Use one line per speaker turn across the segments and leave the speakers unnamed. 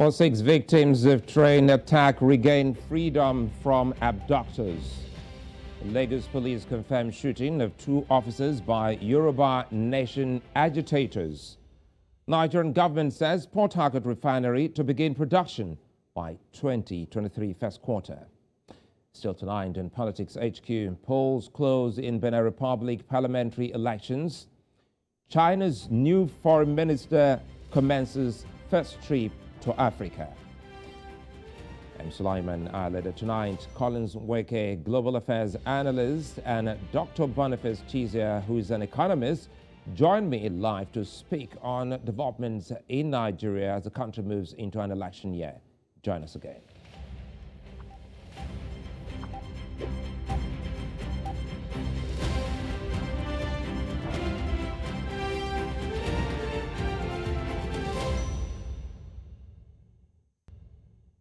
Or 6 victims of train attack regain freedom from abductors. Lagos police confirm shooting of 2 officers by Yoruba Nation agitators. Nigerian government says Port Harcourt refinery to begin production by 2023 first quarter. Still tonight in Politics HQ, polls close in Benin Republic parliamentary elections. China's new foreign minister commences first trip to Africa. I'm Sulaiman Aledeh. Tonight, Collins Weke, global affairs analyst, and Dr. Boniface Chizea, who is an economist, join me live to speak on developments in Nigeria as the country moves into an election year. Join us again.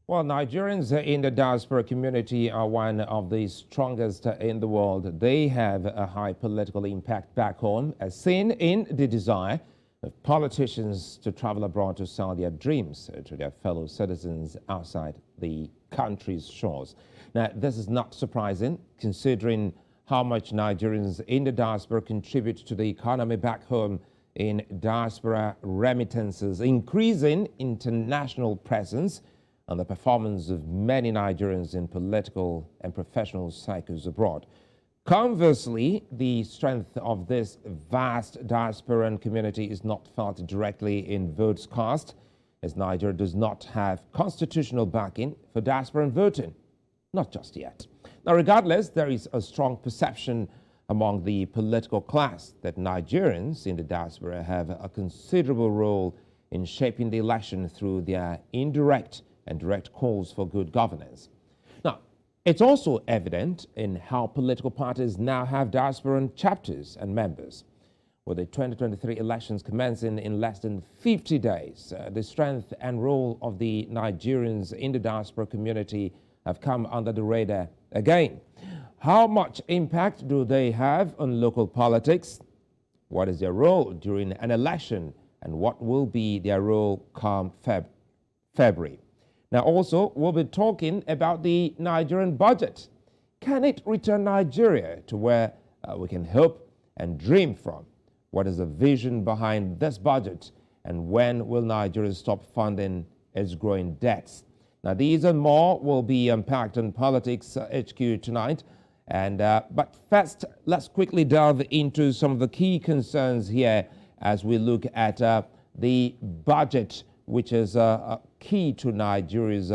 Well, Nigerians in the diaspora community are one of the strongest in the world. They have a high political impact back home, as seen in the desire of politicians to travel abroad to sell their dreams to their fellow citizens outside the country's shores. Now, this is not surprising, considering how much Nigerians in the diaspora contribute to the economy back home in diaspora remittances, increasing international presence, and the performance of many Nigerians in political and professional cycles abroad. Conversely, the strength of this vast diasporan community is not felt directly in votes cast, as Nigeria does not have constitutional backing for diasporan voting. Not just yet. Now, regardless, there is a strong perception among the political class that Nigerians in the diaspora have a considerable role in shaping the election through their indirect and direct calls for good governance. Now, it's also evident in how political parties now have diasporan chapters and members. With the 2023 elections commencing in less than 50 days, the strength and role of the Nigerians in the diaspora community have come under the radar again. How much impact do they have on local politics? What is their role during an election? And what will be their role come February? Now, also, we'll be talking about the Nigerian budget. Can it return Nigeria to where we can hope and dream from? What is the vision behind this budget? And when will Nigeria stop funding its growing debts? Now, these and more will be unpacked on Politics HQ tonight. But first, let's quickly delve into some of the key concerns here as we look at the budget, which is key to Nigeria's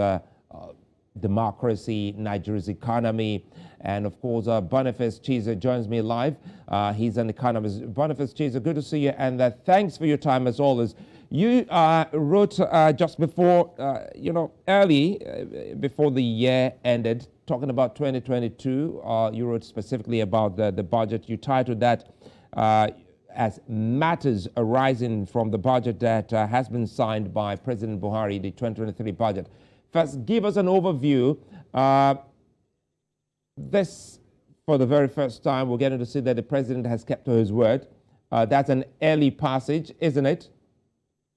democracy, Nigeria's economy. And of course, Boniface Chizea joins me live. He's an economist. Boniface Chizea, good to see you. And thanks for your time as always. You wrote just before, early before the year ended, talking about 2022. You wrote specifically about the budget. You titled that as matters arising from the budget that has been signed by President Buhari, the 2023 budget. First, give us an overview. This, for the very first time, we're getting to see that the president has kept to his word. That's an early passage, isn't it?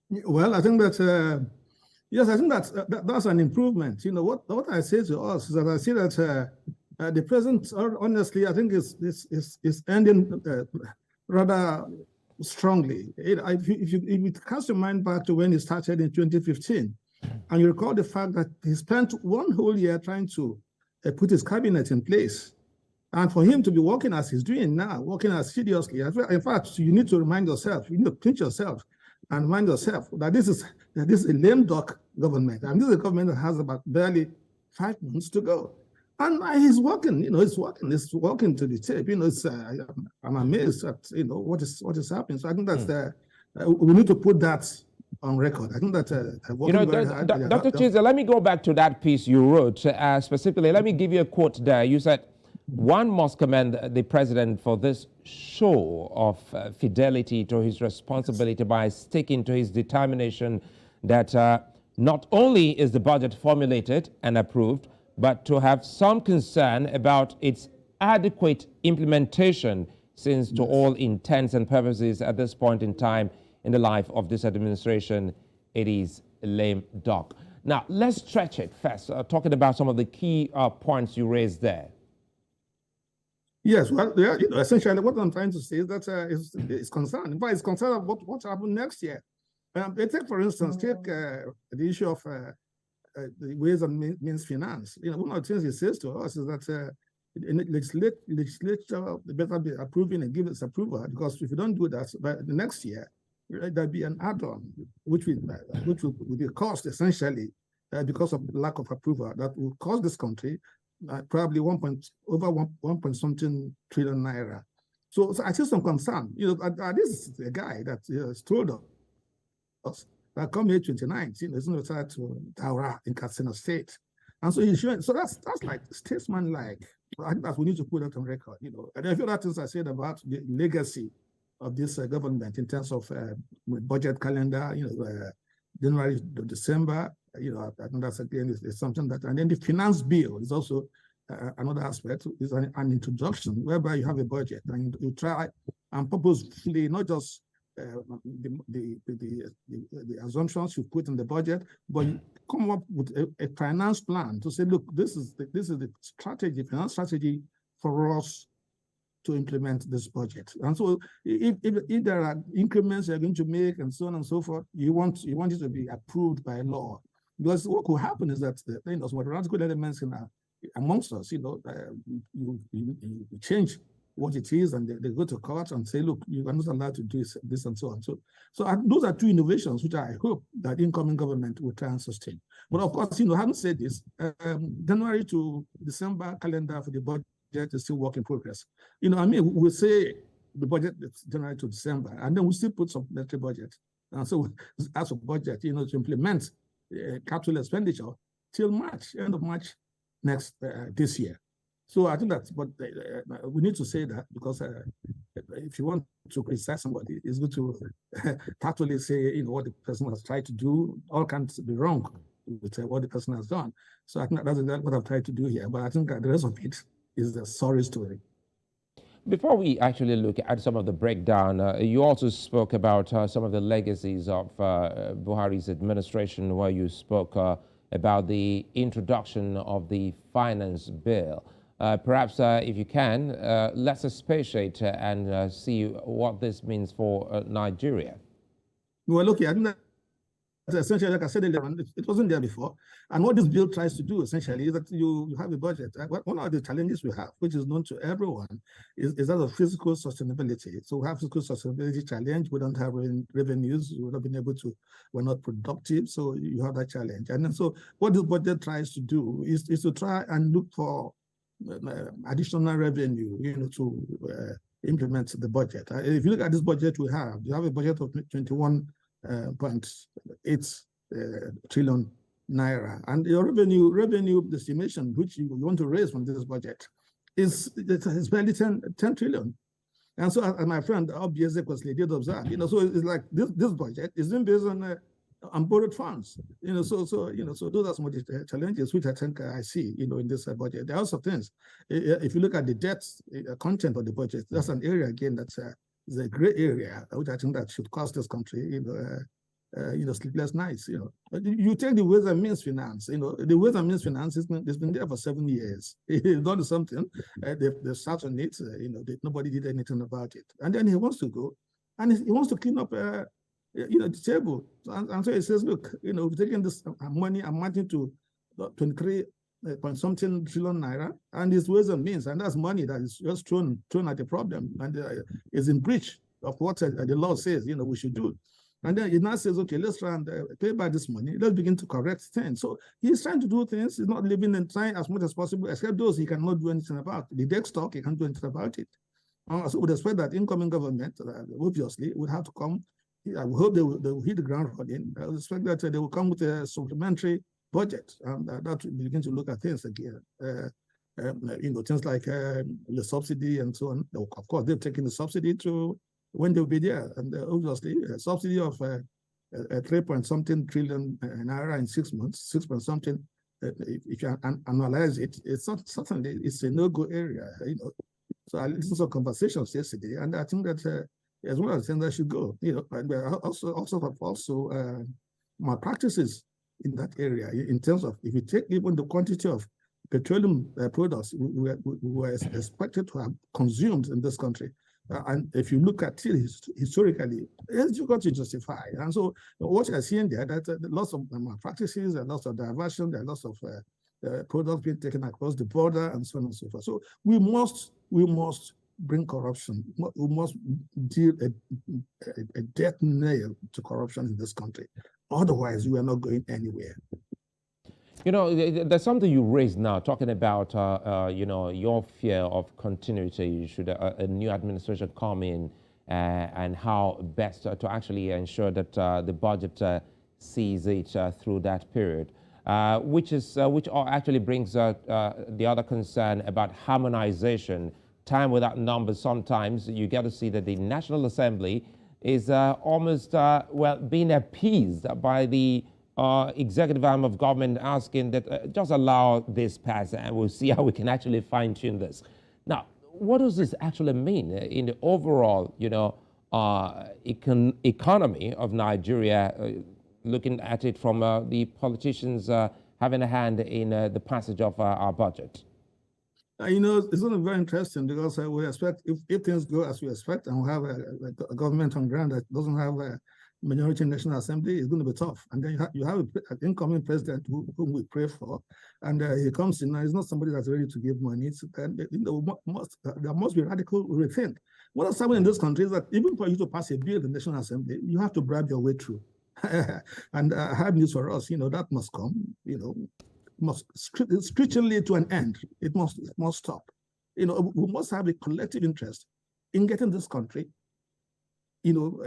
Well, I think that, yes, I think that's an improvement. You know, what I say to us is that I see that the president, honestly, I think is ending rather strongly. If you cast your mind back to when he started in 2015, and you recall the fact that he spent one whole year trying to put his cabinet in place, and for him to be working as he's doing now, working as seriously, in fact, you need to remind yourself, you need to pinch yourself and remind yourself that this is a lame duck government, and this is a government that has about barely 5 months to go. And he's working, he's working to the tape. I'm amazed at, what is happening. So I think that's we need to put that on record. I think that
Dr. Chizea, let me go back to that piece you wrote specifically. Let me give you a quote there. You said, one must commend the president for this show of fidelity to his responsibility by sticking to his determination that not only is the budget formulated and approved, but to have some concern about its adequate implementation, since to all intents and purposes at this point in time in the life of this administration, it is a lame duck. Now, let's stretch it first, talking about some of the key points you raised there.
Yes, well, yeah, essentially what I'm trying to say is that it's concerned. In fact, it's concerned about what happened next year. Take, for instance, the issue of the Ways and Means Finance. One of the things he says to us is that legislature better be approving and giving its approval, because if you don't do that, by the next year, there'll be an add-on which will be cost essentially because of lack of approval that will cost this country probably over 1 something trillion naira. So I see some concern. This is a guy that has told us that come May 29th, he's going to start to Taura in Katsina State. And so he's showing, so that's like statesman-like. I think that we need to put that on record. And a few other things I said about the legacy of this government in terms of budget calendar, January to December, I think that's again is something that, and then the finance bill is also another aspect, is an introduction whereby you have a budget and you try and purposefully not just the assumptions you put in the budget, but you come up with a finance plan to say, look, this is the strategy, finance strategy for us to implement this budget. And so if there are increments you're going to make and so on and so forth, you want it to be approved by law. Because what could happen is that some radical elements amongst us, you change what it is, and they go to court and say, look, you are not allowed to do this and so on. So those are two innovations which I hope that incoming government will try and sustain. But of course, having said this, January to December calendar for the budget is still work in progress. We'll say the budget is January to December, and then we still put some military budget. And so as a budget, to implement capital expenditure till March, end of March this year. So I think that's what we need to say that, because if you want to criticize somebody, it's good to tactfully say, what the person has tried to do. All can't be wrong with what the person has done. So I think that's what I've tried to do here. But I think the rest of it is a sorry story.
Before we actually look at some of the breakdown, you also spoke about some of the legacies of Buhari's administration, where you spoke about the introduction of the finance bill. Perhaps, if you can, let's expatiate and see what this means for Nigeria.
Well, look, I think that essentially, like I said earlier, it wasn't there before. And what this bill tries to do, essentially, is that you have a budget. One of the challenges we have, which is known to everyone, is that of fiscal sustainability. So we have fiscal sustainability challenge. We don't have revenues. We've not been able to, we're not productive. So you have that challenge. And then, so what this budget tries to do is to try and look for additional revenue, to implement the budget. If you look at this budget we have, you have a budget of 21.8 trillion naira, and your revenue estimation, which you want to raise from this budget, is barely 10 trillion. And so, as my friend obviously did observe, so it's like this budget is based on borrowed funds, so those are some of the challenges which I think I see, in this budget. There are also things. If you look at the debt content of the budget, that's an area again that's is a great area, which I think that should cost this country, sleepless nights. You take the Ways and Means Finance. The Ways and Means Finance has been there for 7 years. It's done something. They sat on it. Nobody did anything about it. And then he wants to go, and he wants to clean up, the table. And so he says, look, we're taking this money amounting to 23 point something trillion naira, and it's Ways and Means, and that's money that is just thrown at the problem, and is in breach of what the law says we should do. And then he now says, okay, let's try and pay back this money. Let's begin to correct things. So he's trying to do things. He's not living and trying as much as possible, except those he cannot do anything about. The debt stock, he can't do anything about it. So we expect that incoming government, obviously, would have to come. I hope they will hit the ground running. I expect that they will come with a supplementary budget, and that will begin to look at things again. Things like the subsidy and so on. Of course, they've taken the subsidy to when they'll be there, and obviously a subsidy of 3 point something trillion naira in 6 months, 6 point something. If you analyze it, it's not certainly it's a no-go area. So I listened to some conversations yesterday, and I think that as well as things that should go. And also malpractices in that area in terms of, if you take even the quantity of petroleum products we were expected to have consumed in this country. And if you look at it historically, it's difficult to justify. And so what you're seeing there, that lots of practices, and lots of diversion, there are lots of products being taken across the border, and so on and so forth. So we must bring corruption. We must deal a death nail to corruption in this country. Otherwise, we are not going anywhere.
You know, there's something you raised now, talking about, you know, your fear of continuity. Should a new administration come in, and how best to actually ensure that the budget sees it through that period, which actually brings the other concern about harmonization. Time without numbers, sometimes you get to see that the National Assembly is almost, well, being appeased by the executive arm of government, asking that just allow this pass and we'll see how we can actually fine-tune this. Now, what does this actually mean in the overall, you know, economy of Nigeria, looking at it from the politicians having a hand in the passage of our budget?
You know, it's going to be very interesting, because we expect, if things go as we expect, and we have a government on ground that doesn't have a majority in National Assembly, it's going to be tough. And then you have an incoming president whom we pray for, and he comes in, and he's not somebody that's ready to give money. And you know, there must be radical rethink. What has happened in this country is that even for you to pass a bill in the National Assembly, you have to bribe your way through. And I have news for us, you know, that must come, you know, must scrutiny to an end. It must stop. You know, we must have a collective interest in getting this country, you know,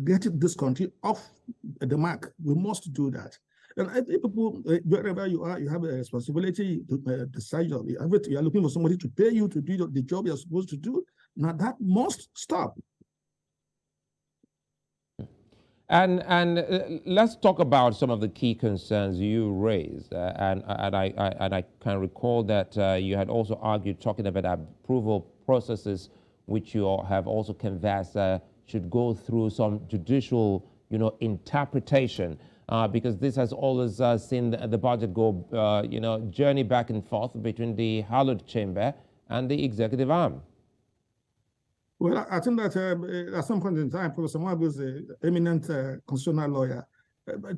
getting this country off the mark. We must do that. And I think people, wherever you are, you have a responsibility to decide. You are looking for somebody to pay you to do the job you're supposed to do. Now that must stop.
And let's talk about some of the key concerns you raised. And I can recall that you had also argued, talking about approval processes, which you have also canvassed should go through some judicial, you know, interpretation, because this has always seen the budget go, you know, journey back and forth between the hallowed chamber and the executive arm.
Well, I think that at some point in time, Professor Mwab was an eminent constitutional lawyer,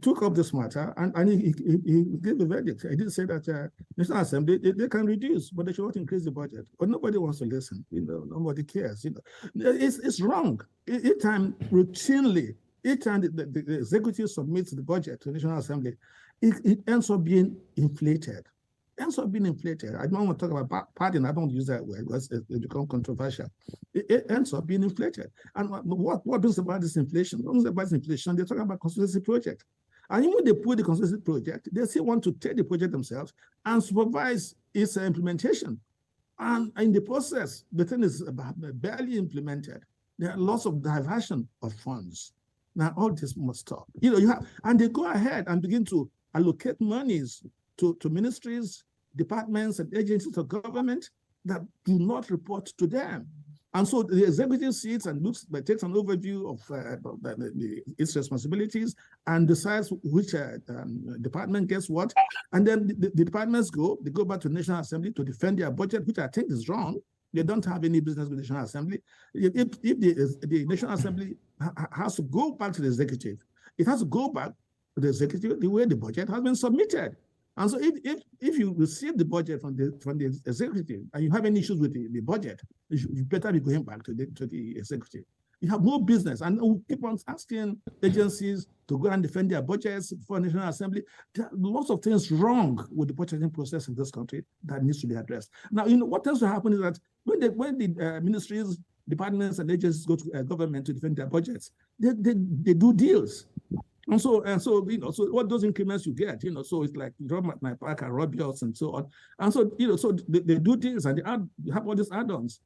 took up this matter, and he gave a verdict. He did say that National Assembly, they can reduce, but they should not increase the budget. But nobody wants to listen. You know, nobody cares. You know, it's wrong. Each time the executive submits the budget to the National Assembly, it ends up being inflated. I don't want to talk about pardon. I don't use that word because it becomes controversial. It ends up being inflated. And what is about this inflation? What is about this inflation? They're talking about constituency project. And even when they put the constituency project, they still want to take the project themselves and supervise its implementation. And in the process, the thing is barely implemented. There are lots of diversion of funds. Now all this must stop. You know, and they go ahead and begin to allocate monies to ministries, departments, and agencies of government that do not report to them. And so the executive sits and takes an overview of its responsibilities and decides which department gets what. And then the departments go back to the National Assembly to defend their budget, which I think is wrong. They don't have any business with the National Assembly. If the National Assembly has to go back to the executive, it has to go back to the executive the way the budget has been submitted. And so if you receive the budget from the executive and you have any issues with the budget, you better be going back to the executive. You have no business, and we keep on asking agencies to go and defend their budgets for the National Assembly. There are lots of things wrong with the budgeting process in this country that needs to be addressed. Now, you know what tends to happen is that when the ministries, departments, and agencies go to government to defend their budgets, they do deals. And so, you know, so what those increments you get, you know, so it's like you rob my park and rob yours and so on. And so, you know, so they do things and they have all these add-ons.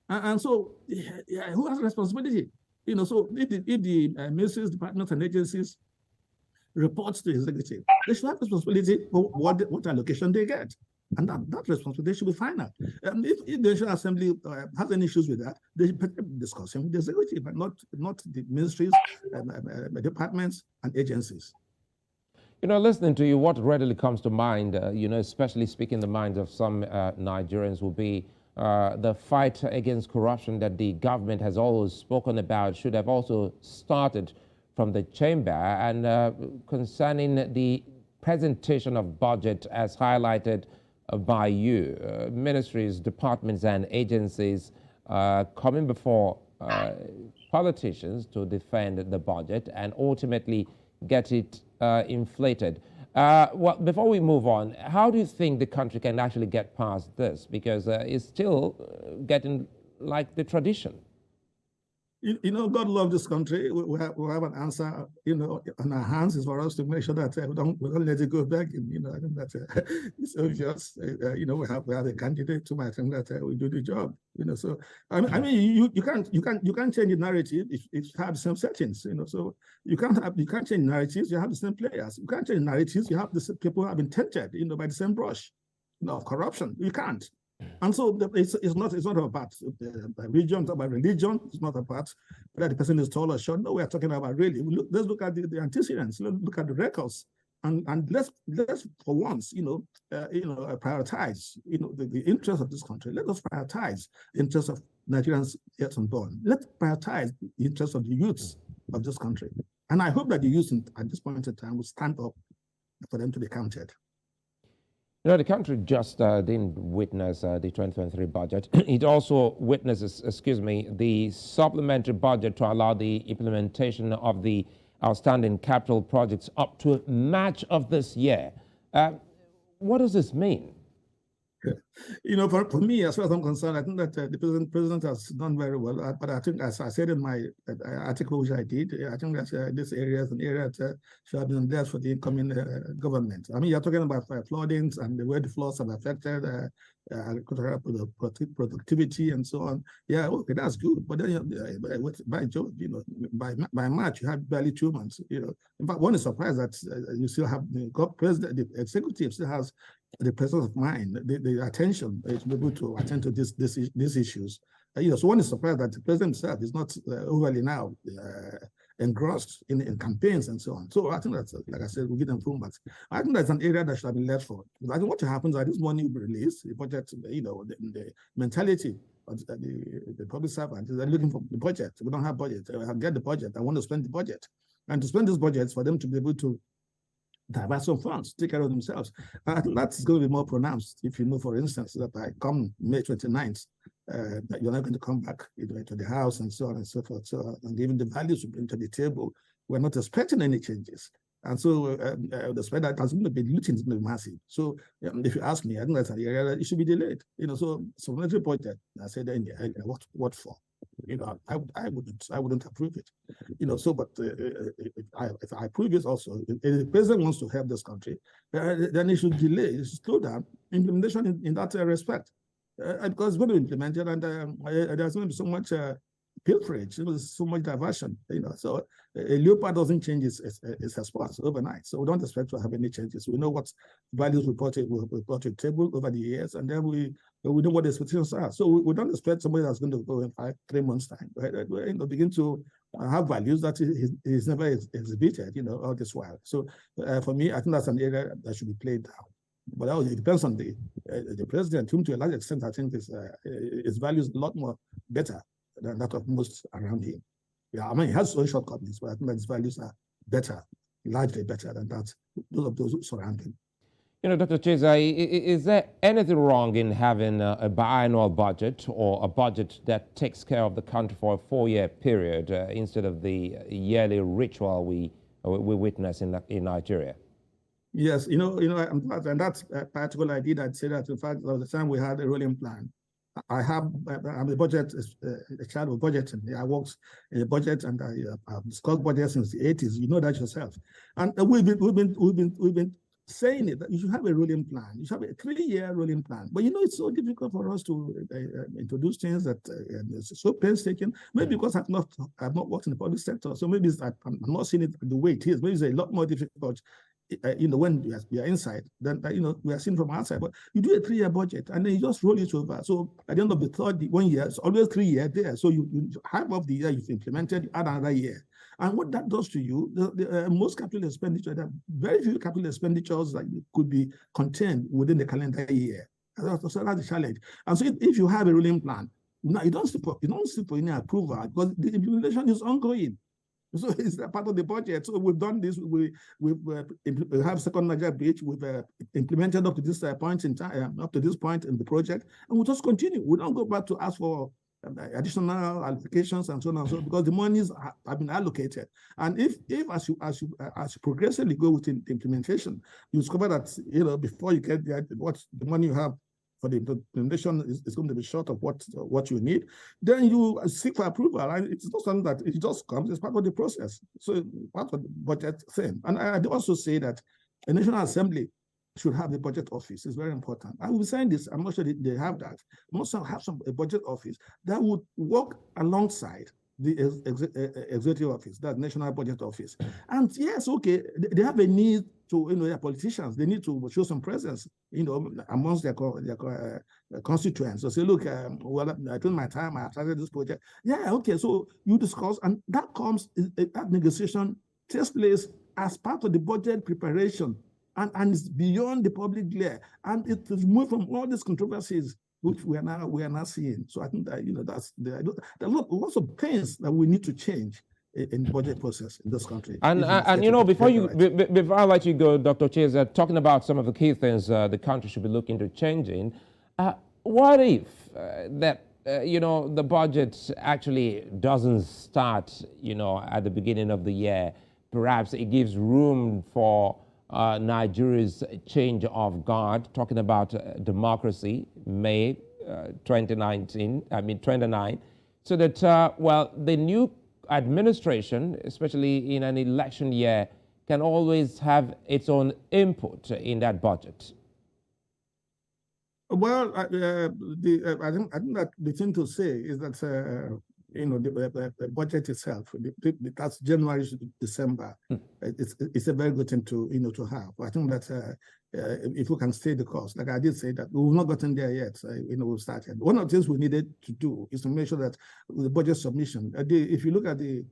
And so, yeah, who has responsibility? You know, so if the ministries, departments, and agencies report to the executive, they should have responsibility for what allocation they get. And that responsibility should be final. If the National Assembly has any issues with that, they should discuss them with the executive, but not the ministries, departments, and agencies.
Listening to you, what readily comes to mind, especially speaking the minds of some Nigerians, will be the fight against corruption that the government has always spoken about should have also started from the chamber. And concerning the presentation of budget as highlighted by you, ministries, departments, and agencies coming before politicians to defend the budget and ultimately get it inflated. Well, before we move on, how do you think the country can actually get past this? Because it's still getting like the tradition.
God loves this country. We have an answer, on our hands. Is for us to make sure that we don't let it go back. I think that it's obvious. We have a candidate who might think that we do the job. So I mean, you can't change the narrative if you have the same settings. So you can't change narratives. You have the same players. You can't change narratives. You have the same people who have been tainted, by the same brush, of corruption. You can't. And so it's not about region, about religion. It's not about whether the person is tall or short. No, we are talking about really. Let's look at the antecedents. Let's look at the records, and let's for once, prioritize, the interests of this country. Let us prioritize the interests of Nigerians yet unborn. Let's prioritize the interests of the youths of this country. And I hope that the youth at this point in time will stand up for them to be counted.
The country just didn't witness the 2023 budget. It also witnesses, the supplementary budget to allow the implementation of the outstanding capital projects up to March of this year. What does this mean?
For me, as far as I'm concerned, I think that the president has done very well. But I think, as I said in my article, which I did, I think that this area is an area that should have been left for the incoming government. I mean, you're talking about floodings and the way the floods have affected agricultural productivity and so on. Yeah, okay, that's good. But then, by June, by March, you have barely 2 months. In fact, one is surprised that you still have the president, the executive still has the presence of mind, the attention to be able to attend to these issues. So one is surprised that the president himself is not overly now engrossed in campaigns and so on. So I think that's, like I said, we get improvements. I think that's an area that should have been left for. I think what happens is this money will be released, the budget, the mentality of the public servant is they're looking for the budget. We don't have budget. I get the budget. I want to spend the budget. And to spend this budget for them to be able to divert some funds, take care of themselves. I think that's going to be more pronounced if you know, for instance, that by come May 29th, that you're not going to come back to the house and so on and so forth. So, and given the values you bring to the table, we're not expecting any changes. And so the spread that has going to be looting is going to be massive. So if you ask me, I think that's an area that it should be delayed. So supplementary budget, I said, what for? I wouldn't approve it. But if I approve it also, if the president wants to help this country, then he should delay, he should slow down implementation in that respect. Because it's going to be implemented, and there's going to be so much pilferage, so much diversion. So a leopard doesn't change its response overnight. So we don't expect to have any changes. We know what values we brought to the table over the years, and then we know what the expectations are. So we don't expect somebody that's going to go in 3 months' time. Right? We begin to have values that is never exhibited, all this while. So for me, I think that's an area that should be played down. But it depends on the president, whom to a large extent I think his values a lot more better than that of most around him. Yeah, I mean, he has some shortcomings, but I think that his values are better, largely better than that, those who surround him.
Dr. Chizea, is there anything wrong in having a biannual budget or a budget that takes care of the country for a 4-year period instead of the yearly ritual we witness in Nigeria?
Yes, and that's a particular idea. I'd say that, in fact, at the time we had a rolling plan. I'm a budget, a child of budgeting. I worked in a budget, and I've discussed budget since the 80s. You know that yourself. And we've been saying it, that you should have a rolling plan. You should have a 3-year rolling plan. But it's so difficult for us to introduce things that it's so painstaking. Maybe because I've not worked in the public sector, so maybe I'm not seeing it the way it is. Maybe it's a lot more difficult when we are inside, then we are seen from outside. But you do a 3-year budget and then you just roll it over. So at the end of the third 1 year, it's always 3 years there. So you half of the year you've implemented, you add another year. And what that does to you, most capital expenditure, there are very few capital expenditures that could be contained within the calendar year. So that's the challenge. And so if you have a ruling plan, now you don't seek for any approval because the implementation is ongoing. So it's a part of the budget. So we've done this. We have second Niger bridge. We've implemented up to this point in time, up to this point in the project, and we'll just continue. We don't go back to ask for additional allocations and so on and so on because the monies have been allocated. And if as you progressively go within the implementation, you discover that before you get what the money you have for the implementation is going to be short of what you need, then you seek for approval. And it's not something that it just comes, it's part of the process. So part of the budget thing. And I also say that a National Assembly should have the budget office. It's very important. I will be saying this, I'm not sure they have that. Most have a budget office that would work alongside the executive office, that National Budget Office. And yes, okay, they have a need to, their politicians, they need to show some presence, amongst their constituents. So say, look, well, I took my time, I started this project. Yeah, okay, so you discuss, and that negotiation takes place as part of the budget preparation, and it's beyond the public glare, and it is moved from all these controversies which we are now seeing. So I think that there are lots of things that we need to change in the budget process in this country.
And before I let you go, Dr. Chizea, talking about some of the key things the country should be looking to changing, what if the budget actually doesn't start at the beginning of the year? Perhaps it gives room for Nigeria's change of guard, talking about democracy, May 29, so that, the new administration, especially in an election year, can always have its own input in that budget.
Well, I think that the thing to say is that the budget itself, that's January to December. It's a very good thing to have. I think that if we can stay the course, like I did say that we've not gotten there yet. We've started. One of the things we needed to do is to make sure that the budget submission. If you look at the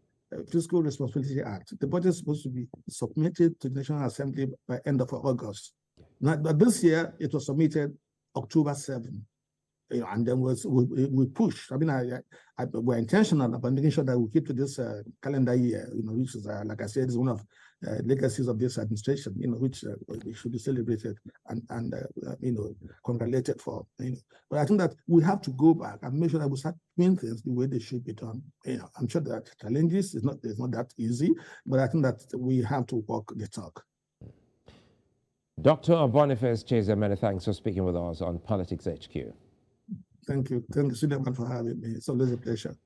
Fiscal Responsibility Act, the budget is supposed to be submitted to the National Assembly by end of August. Now, but this year it was submitted October 7. And then we push. I mean, we're intentional about making sure that we keep to this calendar year, which is, like I said, is one of legacies of this administration, which we should be celebrated and congratulated for. But I think that we have to go back and make sure that we start doing things the way they should be done. I'm sure that challenges it's not that easy, but I think that we have to walk the talk.
Dr. Boniface Chizea, many thanks for speaking with us on Politics HQ.
Thank you. Thank you, Sulaiman, for having me. It's always a pleasure.